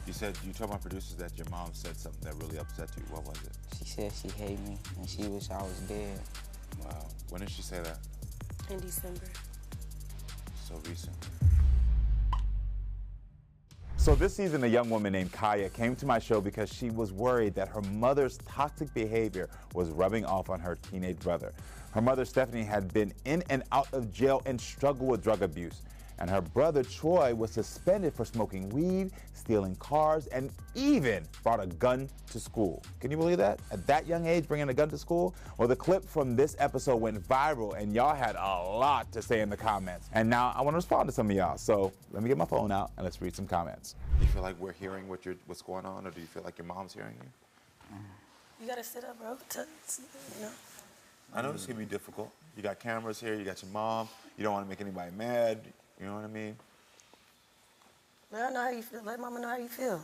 You told my producers that your mom said something that really upset you. What was it? She said she hated me and she wished I was dead. Wow. When did she say that? In December. So recent. So this season, a young woman named Kaya came to my show because she was worried that her mother's toxic behavior was rubbing off on her teenage brother. Her mother, Stephanie, had been in and out of jail and struggled with drug abuse. And her brother, Troy, was suspended for smoking weed, stealing cars, and even brought a gun to school. Can you believe that? At that young age, bringing a gun to school? Well, the clip from this episode went viral, and y'all had a lot to say in the comments. And now I want to respond to some of y'all. So let me get my phone out, and let's read some comments. Do you feel like we're hearing what's going on, or do you feel like your mom's hearing you? You gotta sit up, bro. You know? I know this can be difficult. You got cameras here, you got your mom. You don't want to make anybody mad. You know what I mean? Let her know how you feel. Let mama know how you feel.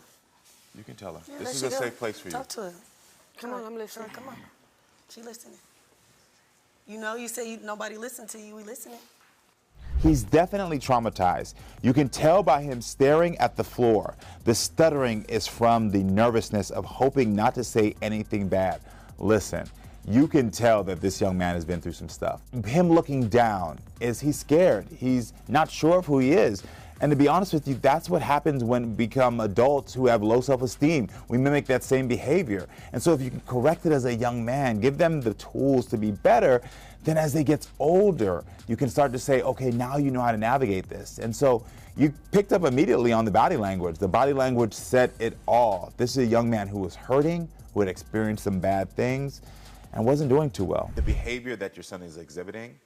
You can tell her. Yeah, this is a safe place for you. Talk to her. Come on, I'm listening. Come on. She listening. You know, you say nobody listened to you. We listening. He's definitely traumatized. You can tell by him staring at the floor. The stuttering is from the nervousness of hoping not to say anything bad. Listen, you can tell that this young man has been through some stuff. Him looking down, he's scared. He's not sure of who he is. And to be honest with you, that's what happens when we become adults who have low self-esteem. We mimic that same behavior. And so if you can correct it as a young man, give them the tools to be better, then as they get older, you can start to say, okay, now you know how to navigate this. And so you picked up immediately on the body language. The body language said it all. This is a young man who was hurting, who had experienced some bad things, and wasn't doing too well. The behavior that your son is exhibiting,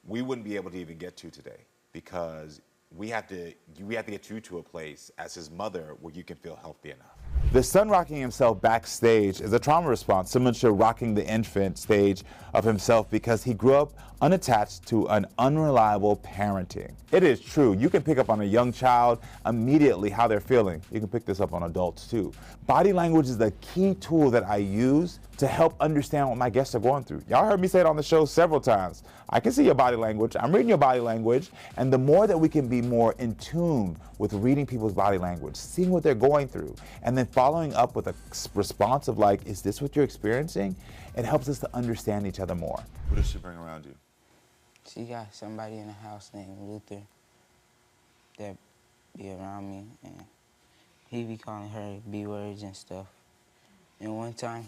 we wouldn't be able to even get to today because we have to get you to a place as his mother where you can feel healthy enough. The son rocking himself backstage is a trauma response similar to rocking the infant stage of himself because he grew up unattached to an unreliable parenting. It is true, you can pick up on a young child immediately how they're feeling. You can pick this up on adults too. Body language is the key tool that I use to help understand what my guests are going through. Y'all heard me say it on the show several times. I can see your body language, I'm reading your body language, and the more that we can be more in tune with reading people's body language, seeing what they're going through, and then following up with a response of like, is this what you're experiencing? It helps us to understand each other more. Who does she bring around you? She got somebody in the house named Luther that be around me, and he be calling her B-words and stuff. And one time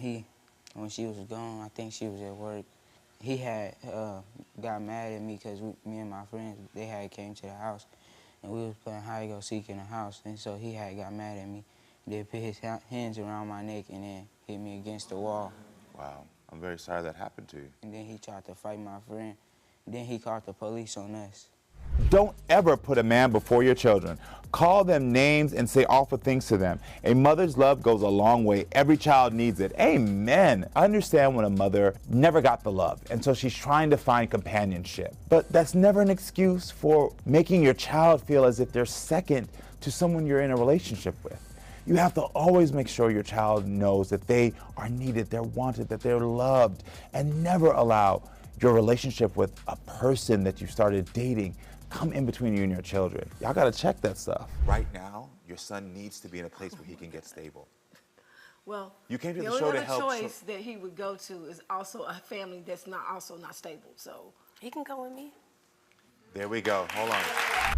when she was gone, I think she was at work, he had got mad at me because me and my friends, they had came to the house and we was playing hide and go seek in the house, and so he had got mad at me. They put his hands around my neck and then hit me against the wall. Wow, I'm very sorry that happened to you. And then he tried to fight my friend. Then he called the police on us. Don't ever put a man before your children. Call them names and say awful things to them. A mother's love goes a long way. Every child needs it. Amen. I understand when a mother never got the love, and so she's trying to find companionship. But that's never an excuse for making your child feel as if they're second to someone you're in a relationship with. You have to always make sure your child knows that they are needed, they're wanted, that they're loved, and never allow your relationship with a person that you started dating come in between you and your children. Y'all gotta check that stuff. Right now, your son needs to be in a place where he can get stable. Well, you came to the the only show to other help. choice that he would go to is also a family that's also not stable. So he can go with me. There we go. Hold on.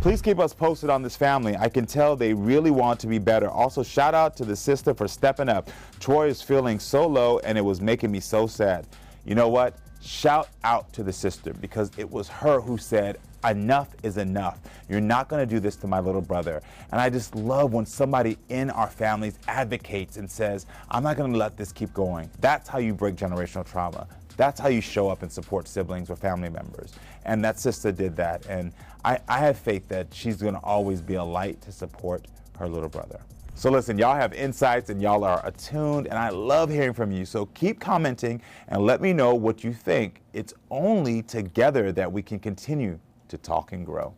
Please keep us posted on this family. I can tell they really want to be better. Also, shout out to the sister for stepping up. Troy is feeling so low and it was making me so sad. You know what? Shout out to the sister because it was her who said, enough is enough. You're not gonna do this to my little brother. And I just love when somebody in our families advocates and says, I'm not gonna let this keep going. That's how you break generational trauma. That's how you show up and support siblings or family members. And that sister did that. And I have faith that she's gonna always be a light to support her little brother. So listen, y'all have insights and y'all are attuned, and I love hearing from you. So keep commenting and let me know what you think. It's only together that we can continue to talk and grow.